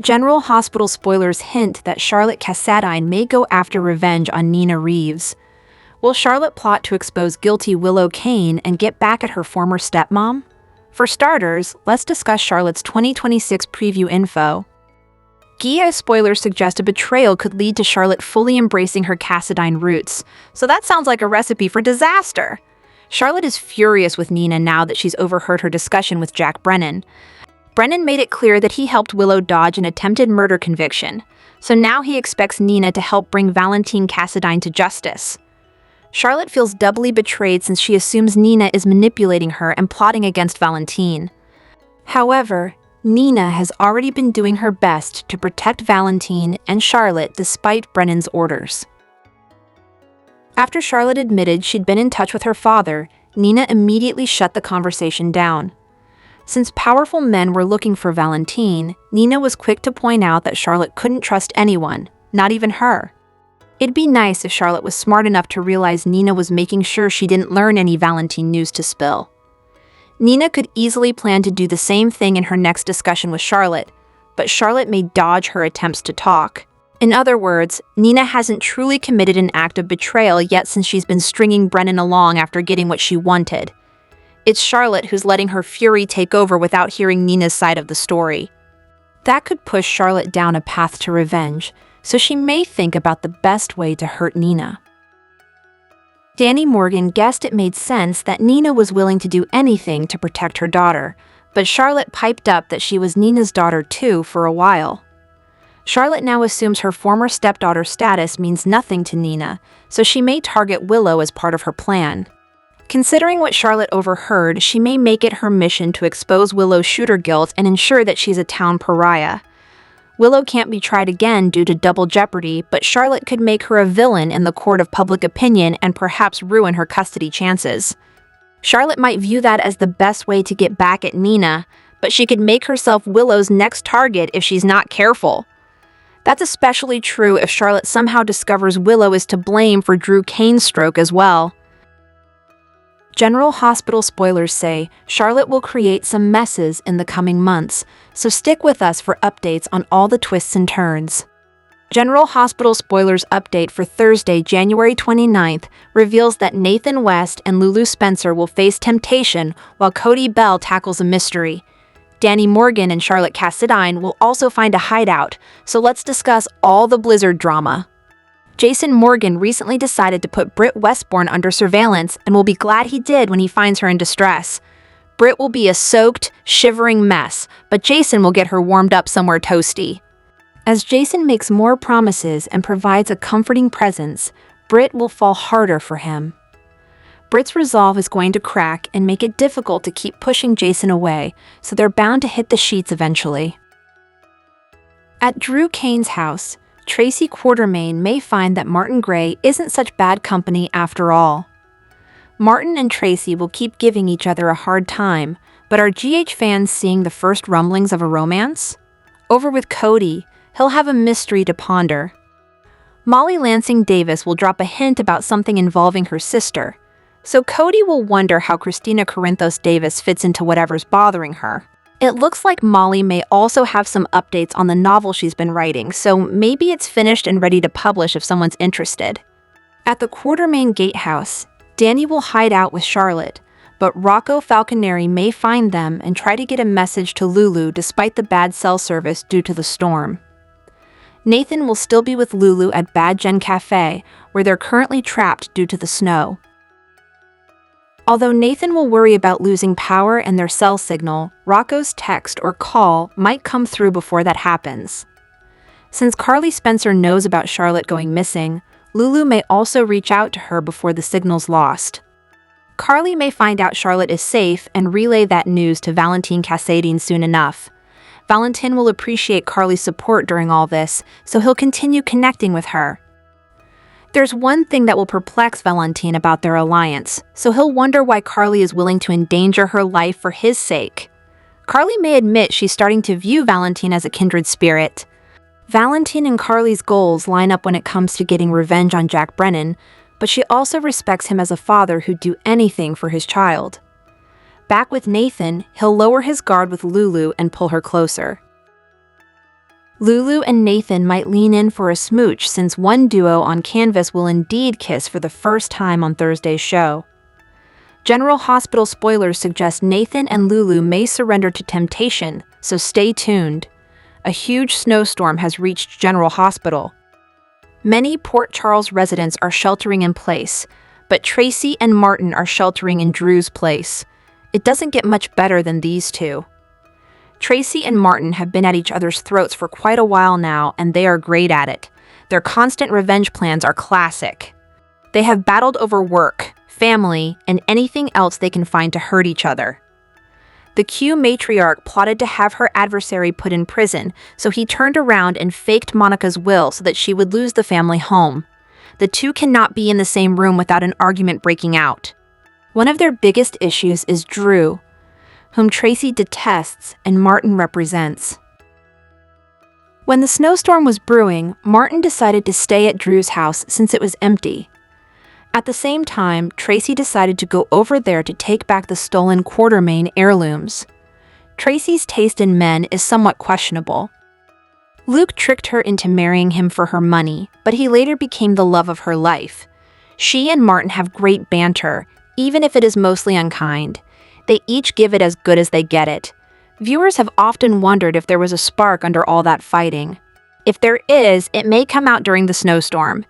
General Hospital spoilers hint that Charlotte Cassadine may go after revenge on Nina Reeves. Will Charlotte plot to expose guilty Willow Kane and get back at her former stepmom? For starters, let's discuss Charlotte's 2026 preview info. Cody'S spoilers suggest a betrayal could lead to Charlotte fully embracing her Cassadine roots, so that sounds like a recipe for disaster. Charlotte is furious with Nina now that she's overheard her discussion with Jack Brennan. Brennan made it clear that he helped Willow dodge an attempted murder conviction, so now he expects Nina to help bring Valentine Cassadine to justice. Charlotte feels doubly betrayed since she assumes Nina is manipulating her and plotting against Valentine. However, Nina has already been doing her best to protect Valentine and Charlotte despite Brennan's orders. After Charlotte admitted she'd been in touch with her father, Nina immediately shut the conversation down. Since powerful men were looking for Valentine, Nina was quick to point out that Charlotte couldn't trust anyone, not even her. It'd be nice if Charlotte was smart enough to realize Nina was making sure she didn't learn any Valentine news to spill. Nina could easily plan to do the same thing in her next discussion with Charlotte, but Charlotte may dodge her attempts to talk. In other words, Nina hasn't truly committed an act of betrayal yet since she's been stringing Brennan along after getting what she wanted. It's Charlotte who's letting her fury take over without hearing Nina's side of the story. That could push Charlotte down a path to revenge, so she may think about the best way to hurt Nina. Danny Morgan guessed it made sense that Nina was willing to do anything to protect her daughter, but Charlotte piped up that she was Nina's daughter too for a while. Charlotte now assumes her former stepdaughter status means nothing to Nina, so she may target Willow as part of her plan. Considering what Charlotte overheard, she may make it her mission to expose Willow's shooter guilt and ensure that she's a town pariah. Willow can't be tried again due to double jeopardy, but Charlotte could make her a villain in the court of public opinion and perhaps ruin her custody chances. Charlotte might view that as the best way to get back at Nina, but she could make herself Willow's next target if she's not careful. That's especially true if Charlotte somehow discovers Willow is to blame for Drew Kane's stroke as well. General Hospital spoilers say Charlotte will create some messes in the coming months, so stick with us for updates on all the twists and turns. General Hospital spoilers update for Thursday, January 29th reveals that Nathan West and Lulu Spencer will face temptation while Cody Bell tackles a mystery. Danny Morgan and Charlotte Cassadine will also find a hideout, so let's discuss all the Blizzard drama. Jason Morgan recently decided to put Britt Westbourne under surveillance and will be glad he did when he finds her in distress. Britt will be a soaked, shivering mess, but Jason will get her warmed up somewhere toasty. As Jason makes more promises and provides a comforting presence, Britt will fall harder for him. Britt's resolve is going to crack and make it difficult to keep pushing Jason away, so they're bound to hit the sheets eventually. At Drew Kane's house, Tracy Quartermaine may find that Martin Gray isn't such bad company after all. Martin and Tracy will keep giving each other a hard time, but are GH fans seeing the first rumblings of a romance? Over with Cody, he'll have a mystery to ponder. Molly Lansing Davis will drop a hint about something involving her sister, so Cody will wonder how Christina Corinthos Davis fits into whatever's bothering her. It looks like Molly may also have some updates on the novel she's been writing, so maybe it's finished and ready to publish if someone's interested. At the Quartermaine Gatehouse, Danny will hide out with Charlotte, but Rocco Falconeri may find them and try to get a message to Lulu despite the bad cell service due to the storm. Nathan will still be with Lulu at Bad Gen Cafe, where they're currently trapped due to the snow. Although Nathan will worry about losing power and their cell signal, Rocco's text or call might come through before that happens. Since Carly Spencer knows about Charlotte going missing, Lulu may also reach out to her before the signal's lost. Carly may find out Charlotte is safe and relay that news to Valentine Cassadine soon enough. Valentine will appreciate Carly's support during all this, so he'll continue connecting with her. There's one thing that will perplex Valentine about their alliance, so he'll wonder why Carly is willing to endanger her life for his sake. Carly may admit she's starting to view Valentine as a kindred spirit. Valentine and Carly's goals line up when it comes to getting revenge on Jack Brennan, but she also respects him as a father who'd do anything for his child. Back with Nathan, he'll lower his guard with Lulu and pull her closer. Lulu and Nathan might lean in for a smooch since one duo on canvas will indeed kiss for the first time on Thursday's show. General Hospital spoilers suggest Nathan and Lulu may surrender to temptation, so stay tuned. A huge snowstorm has reached General Hospital. Many Port Charles residents are sheltering in place, but Tracy and Martin are sheltering in Drew's place. It doesn't get much better than these two. Tracy and Martin have been at each other's throats for quite a while now, and they are great at it. Their constant revenge plans are classic. They have battled over work, family, and anything else they can find to hurt each other. The Q matriarch plotted to have her adversary put in prison, so he turned around and faked Monica's will so that she would lose the family home. The two cannot be in the same room without an argument breaking out. One of their biggest issues is Drew, whom Tracy detests and Martin represents. When the snowstorm was brewing, Martin decided to stay at Drew's house since it was empty. At the same time, Tracy decided to go over there to take back the stolen Quartermaine heirlooms. Tracy's taste in men is somewhat questionable. Luke tricked her into marrying him for her money, but he later became the love of her life. She and Martin have great banter, even if it is mostly unkind. They each give it as good as they get it. Viewers have often wondered if there was a spark under all that fighting. If there is, it may come out during the snowstorm.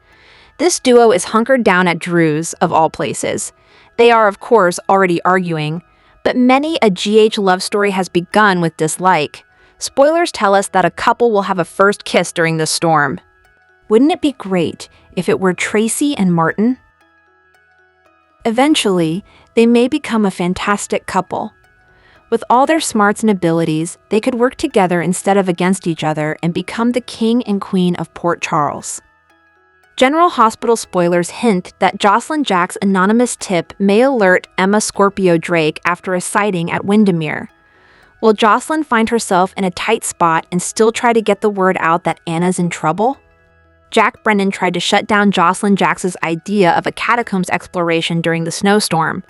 This duo is hunkered down at Drew's, of all places. They are, of course, already arguing, but many a GH love story has begun with dislike. Spoilers tell us that a couple will have a first kiss during the storm. Wouldn't it be great if it were Tracy and Martin? Eventually, they may become a fantastic couple. With all their smarts and abilities, they could work together instead of against each other and become the king and queen of Port Charles. General Hospital spoilers hint that Jocelyn Jack's anonymous tip may alert Emma Scorpio Drake after a sighting at Windermere. Will Jocelyn find herself in a tight spot and still try to get the word out that Anna's in trouble? Jack Brennan tried to shut down Jocelyn Jax's idea of a catacombs exploration during the snowstorm.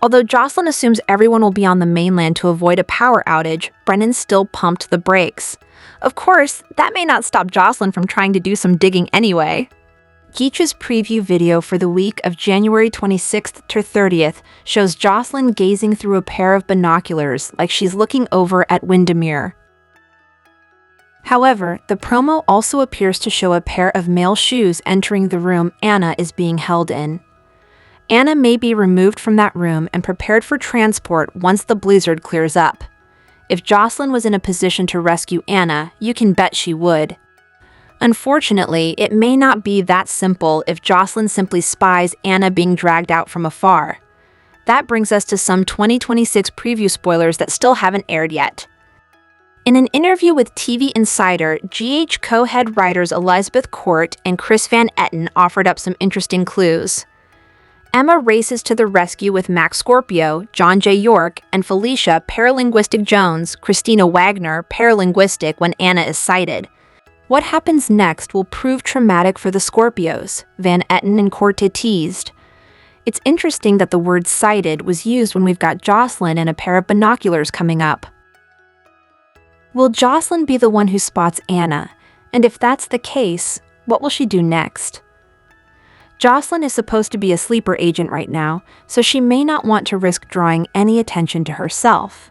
Although Jocelyn assumes everyone will be on the mainland to avoid a power outage, Brennan still pumped the brakes. Of course, that may not stop Jocelyn from trying to do some digging anyway. Geach's preview video for the week of January 26th to 30th shows Jocelyn gazing through a pair of binoculars like she's looking over at Windermere. However, the promo also appears to show a pair of male shoes entering the room Anna is being held in. Anna may be removed from that room and prepared for transport once the blizzard clears up. If Jocelyn was in a position to rescue Anna, you can bet she would. Unfortunately, it may not be that simple if Jocelyn simply spies Anna being dragged out from afar. That brings us to some 2026 preview spoilers that still haven't aired yet. In an interview with TV Insider, GH co-head writers Elizabeth Court and Chris Van Etten offered up some interesting clues. Emma races to the rescue with Max Scorpio, John J. York, and Felicia Paralinguistic Jones, Christina Wagner Paralinguistic when Anna is sighted. What happens next will prove traumatic for the Scorpios, Van Etten and Court teased. It's interesting that the word sighted was used when we've got Jocelyn and a pair of binoculars coming up. Will Jocelyn be the one who spots Anna? And if that's the case, what will she do next? Jocelyn is supposed to be a sleeper agent right now, so she may not want to risk drawing any attention to herself.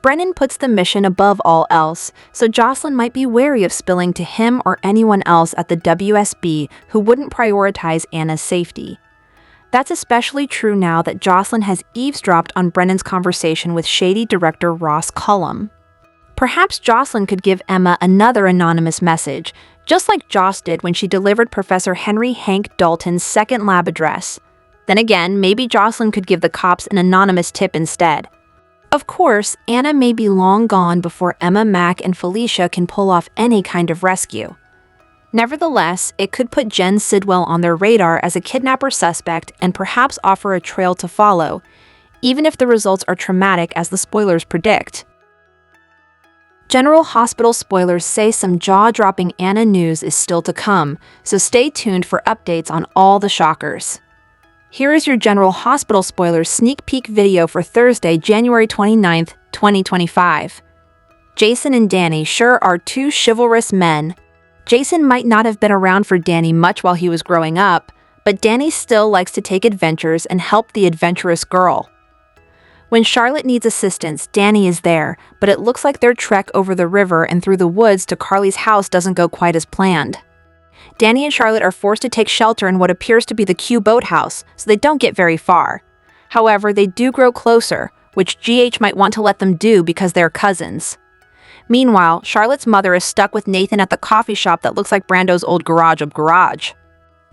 Brennan puts the mission above all else, so Jocelyn might be wary of spilling to him or anyone else at the WSB who wouldn't prioritize Anna's safety. That's especially true now that Jocelyn has eavesdropped on Brennan's conversation with shady director Ross Cullum. Perhaps Jocelyn could give Emma another anonymous message, just like Joss did when she delivered Professor Henry Hank Dalton's second lab address. Then again, maybe Jocelyn could give the cops an anonymous tip instead. Of course, Anna may be long gone before Emma, Mac, and Felicia can pull off any kind of rescue. Nevertheless, it could put Jen Sidwell on their radar as a kidnapper suspect and perhaps offer a trail to follow, even if the results are traumatic as the spoilers predict. General Hospital spoilers say some jaw-dropping Anna news is still to come, so stay tuned for updates on all the shockers. Here is your General Hospital spoilers sneak peek video for Thursday, January 29th, 2025. Jason and Danny sure are two chivalrous men. Jason might not have been around for Danny much while he was growing up, but Danny still likes to take adventures and help the adventurous girl. When Charlotte needs assistance, Danny is there, but it looks like their trek over the river and through the woods to Carly's house doesn't go quite as planned. Danny and Charlotte are forced to take shelter in what appears to be the Q boathouse, so they don't get very far. However, they do grow closer, which GH might want to let them do because they're cousins. Meanwhile, Charlotte's mother is stuck with Nathan at the coffee shop that looks like Brando's old garage of garage.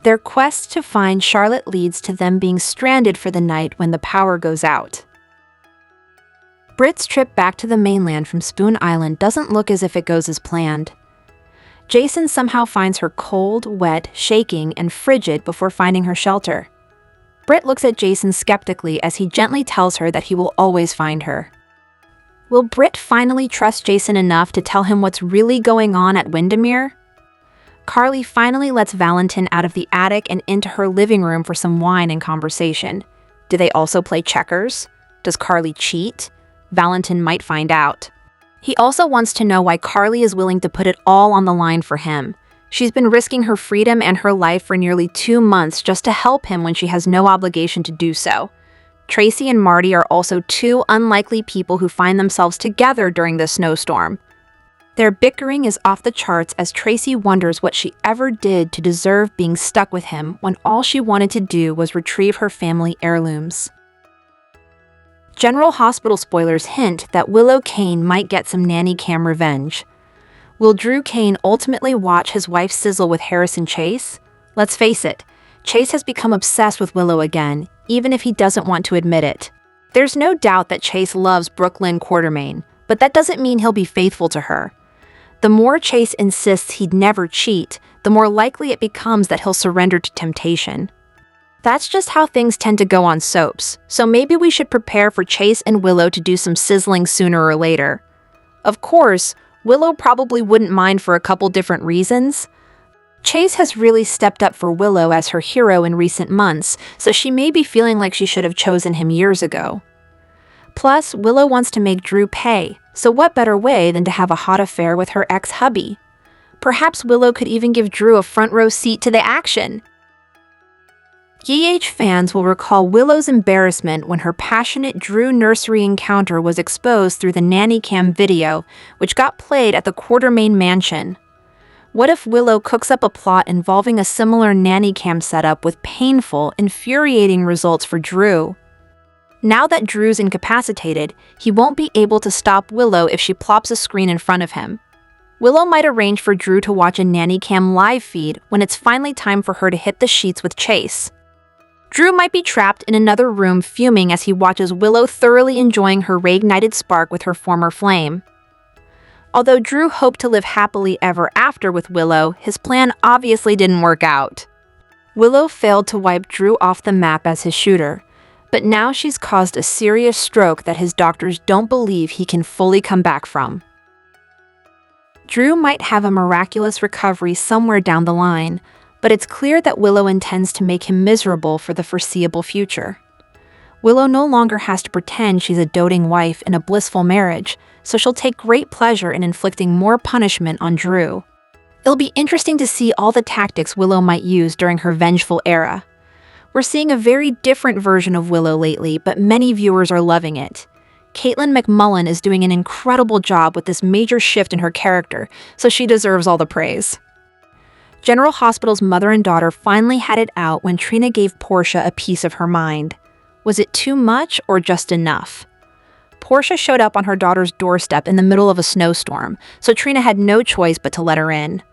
Their quest to find Charlotte leads to them being stranded for the night when the power goes out. Britt's trip back to the mainland from Spoon Island doesn't look as if it goes as planned. Jason somehow finds her cold, wet, shaking, and frigid before finding her shelter. Britt looks at Jason skeptically as he gently tells her that he will always find her. Will Britt finally trust Jason enough to tell him what's really going on at Windermere? Carly finally lets Valentin out of the attic and into her living room for some wine and conversation. Do they also play checkers? Does Carly cheat? Valentin might find out. He also wants to know why Carly is willing to put it all on the line for him. She's been risking her freedom and her life for nearly 2 months just to help him when she has no obligation to do so. Tracy and Marty are also two unlikely people who find themselves together during the snowstorm. Their bickering is off the charts as Tracy wonders what she ever did to deserve being stuck with him when all she wanted to do was retrieve her family heirlooms. General Hospital spoilers hint that Willow Kane might get some nanny cam revenge. Will Drew Kane ultimately watch his wife sizzle with Harrison Chase? Let's face it, Chase has become obsessed with Willow again, even if he doesn't want to admit it. There's no doubt that Chase loves Brooklyn Quartermain, but that doesn't mean he'll be faithful to her. The more Chase insists he'd never cheat, the more likely it becomes that he'll surrender to temptation. That's just how things tend to go on soaps, so maybe we should prepare for Chase and Willow to do some sizzling sooner or later. Of course, Willow probably wouldn't mind for a couple different reasons. Chase has really stepped up for Willow as her hero in recent months, so she may be feeling like she should have chosen him years ago. Plus, Willow wants to make Drew pay, so what better way than to have a hot affair with her ex-hubby? Perhaps Willow could even give Drew a front row seat to the action. GH fans will recall Willow's embarrassment when her passionate Drew nursery encounter was exposed through the nanny cam video, which got played at the Quartermain mansion. What if Willow cooks up a plot involving a similar nanny cam setup with painful, infuriating results for Drew? Now that Drew's incapacitated, he won't be able to stop Willow if she plops a screen in front of him. Willow might arrange for Drew to watch a nanny cam live feed when it's finally time for her to hit the sheets with Chase. Drew might be trapped in another room fuming as he watches Willow thoroughly enjoying her reignited spark with her former flame. Although Drew hoped to live happily ever after with Willow, his plan obviously didn't work out. Willow failed to wipe Drew off the map as his shooter, but now she's caused a serious stroke that his doctors don't believe he can fully come back from. Drew might have a miraculous recovery somewhere down the line, but it's clear that Willow intends to make him miserable for the foreseeable future. Willow no longer has to pretend she's a doting wife in a blissful marriage, so she'll take great pleasure in inflicting more punishment on Drew. It'll be interesting to see all the tactics Willow might use during her vengeful era. We're seeing a very different version of Willow lately, but many viewers are loving it. Caitlin McMullen is doing an incredible job with this major shift in her character, so she deserves all the praise. General Hospital's mother and daughter finally had it out when Trina gave Portia a piece of her mind. Was it too much or just enough? Portia showed up on her daughter's doorstep in the middle of a snowstorm, so Trina had no choice but to let her in.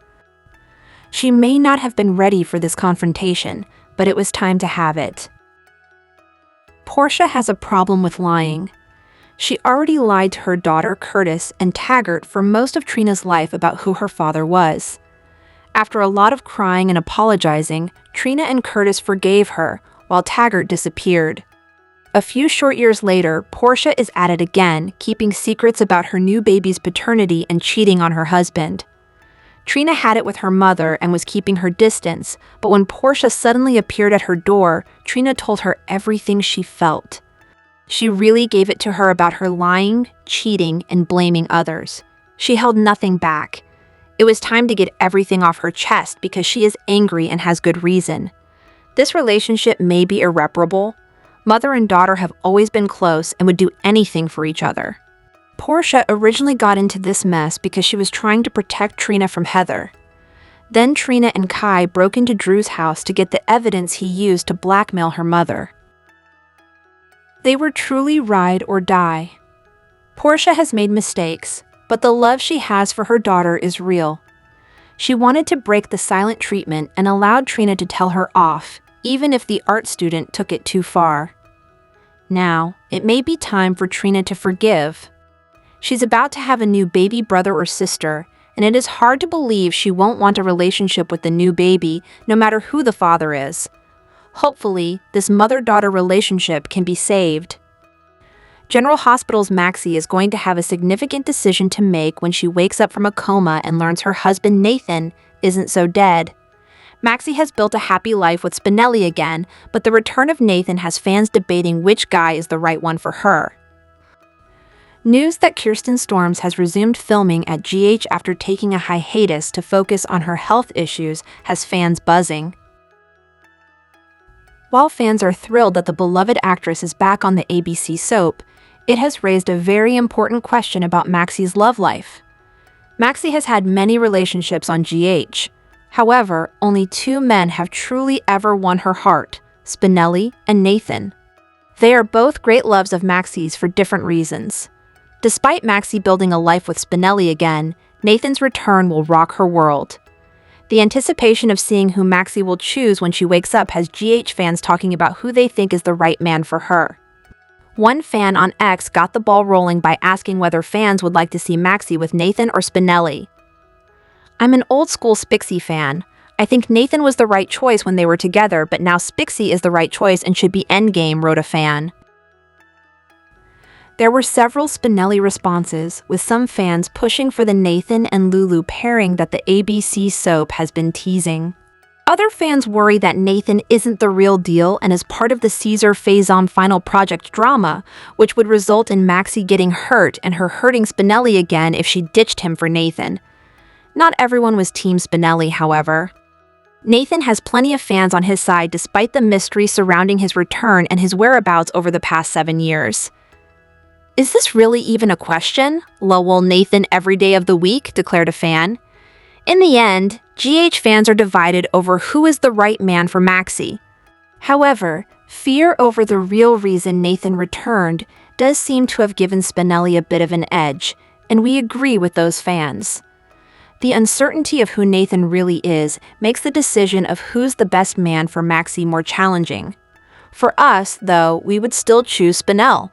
She may not have been ready for this confrontation, but it was time to have it. Portia has a problem with lying. She already lied to her daughter Curtis and Taggart for most of Trina's life about who her father was. After a lot of crying and apologizing, Trina and Curtis forgave her, while Taggart disappeared. A few short years later, Portia is at it again, keeping secrets about her new baby's paternity and cheating on her husband. Trina had it with her mother and was keeping her distance, but when Portia suddenly appeared at her door, Trina told her everything she felt. She really gave it to her about her lying, cheating, and blaming others. She held nothing back. It was time to get everything off her chest because she is angry and has good reason. This relationship may be irreparable. Mother and daughter have always been close and would do anything for each other. Portia originally got into this mess because she was trying to protect Trina from Heather. Then Trina and Kai broke into Drew's house to get the evidence he used to blackmail her mother. They were truly ride or die. Portia has made mistakes, but the love she has for her daughter is real. She wanted to break the silent treatment and allowed Trina to tell her off, even if the art student took it too far. Now, it may be time for Trina to forgive. She's about to have a new baby brother or sister, and it is hard to believe she won't want a relationship with the new baby, no matter who the father is. Hopefully, this mother-daughter relationship can be saved. General Hospital's Maxie is going to have a significant decision to make when she wakes up from a coma and learns her husband Nathan isn't so dead. Maxie has built a happy life with Spinelli again, but the return of Nathan has fans debating which guy is the right one for her. News that Kirsten Storms has resumed filming at GH after taking a hiatus to focus on her health issues has fans buzzing. While fans are thrilled that the beloved actress is back on the ABC soap, it has raised a very important question about Maxie's love life. Maxie has had many relationships on GH. However, only 2 men have truly ever won her heart, Spinelli and Nathan. They are both great loves of Maxie's for different reasons. Despite Maxie building a life with Spinelli again, Nathan's return will rock her world. The anticipation of seeing who Maxie will choose when she wakes up has GH fans talking about who they think is the right man for her. One fan on X got the ball rolling by asking whether fans would like to see Maxie with Nathan or Spinelli. I'm an old-school Spixie fan. I think Nathan was the right choice when they were together, but now Spixie is the right choice and should be endgame, wrote a fan. There were several Spinelli responses, with some fans pushing for the Nathan and Lulu pairing that the ABC soap has been teasing. Other fans worry that Nathan isn't the real deal and is part of the Caesar Faison final project drama, which would result in Maxie getting hurt and her hurting Spinelli again if she ditched him for Nathan. Not everyone was Team Spinelli, however. Nathan has plenty of fans on his side despite the mystery surrounding his return and his whereabouts over the past 7 years. Is this really even a question? Lol Nathan every day of the week, declared a fan. In the end, GH fans are divided over who is the right man for Maxie. However, fear over the real reason Nathan returned does seem to have given Spinelli a bit of an edge, and we agree with those fans. The uncertainty of who Nathan really is makes the decision of who's the best man for Maxie more challenging. For us, though, we would still choose Spinell.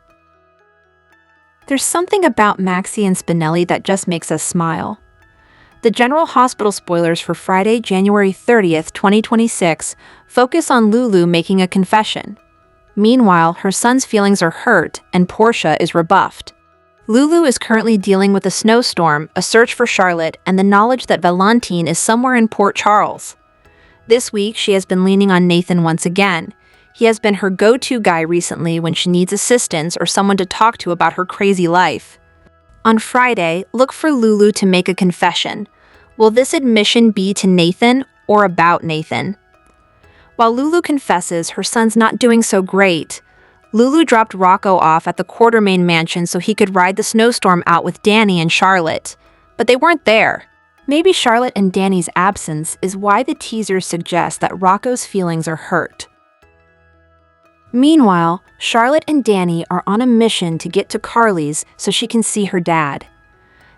There's something about Maxie and Spinelli that just makes us smile. The General Hospital spoilers for Friday, January 30th, 2026, focus on Lulu making a confession. Meanwhile, her son's feelings are hurt and Portia is rebuffed. Lulu is currently dealing with a snowstorm, a search for Charlotte, and the knowledge that Valentine is somewhere in Port Charles. This week, she has been leaning on Nathan once again. He has been her go-to guy recently when she needs assistance or someone to talk to about her crazy life. On Friday, look for Lulu to make a confession. Will this admission be to Nathan or about Nathan? While Lulu confesses her son's not doing so great, Lulu dropped Rocco off at the Quartermain mansion so he could ride the snowstorm out with Danny and Charlotte. But they weren't there. Maybe Charlotte and Danny's absence is why the teasers suggest that Rocco's feelings are hurt. Meanwhile, Charlotte and Danny are on a mission to get to Carly's so she can see her dad.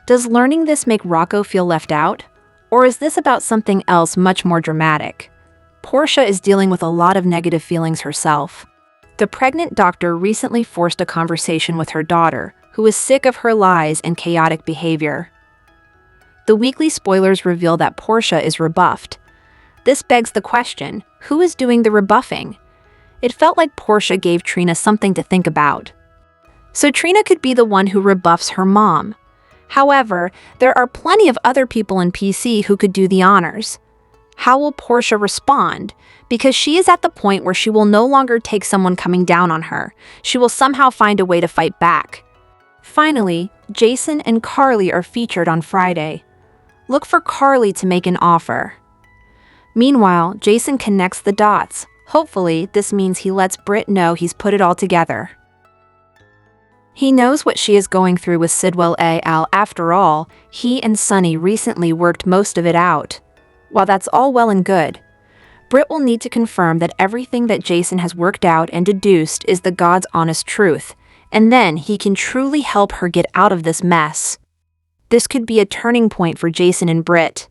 Does learning this make Rocco feel left out? Or is this about something else much more dramatic? Portia is dealing with a lot of negative feelings herself. The pregnant doctor recently forced a conversation with her daughter, who is sick of her lies and chaotic behavior. The weekly spoilers reveal that Portia is rebuffed. This begs the question, who is doing the rebuffing? It felt like Portia gave Trina something to think about. So Trina could be the one who rebuffs her mom. However, there are plenty of other people in PC who could do the honors. How will Portia respond? Because she is at the point where she will no longer take someone coming down on her. She will somehow find a way to fight back. Finally, Jason and Carly are featured on Friday. Look for Carly to make an offer. Meanwhile, Jason connects the dots. Hopefully, this means he lets Britt know he's put it all together. He knows what she is going through with Sidwell A.L. After all, he and Sunny recently worked most of it out. While that's all well and good, Britt will need to confirm that everything that Jason has worked out and deduced is the God's honest truth, and then he can truly help her get out of this mess. This could be a turning point for Jason and Britt.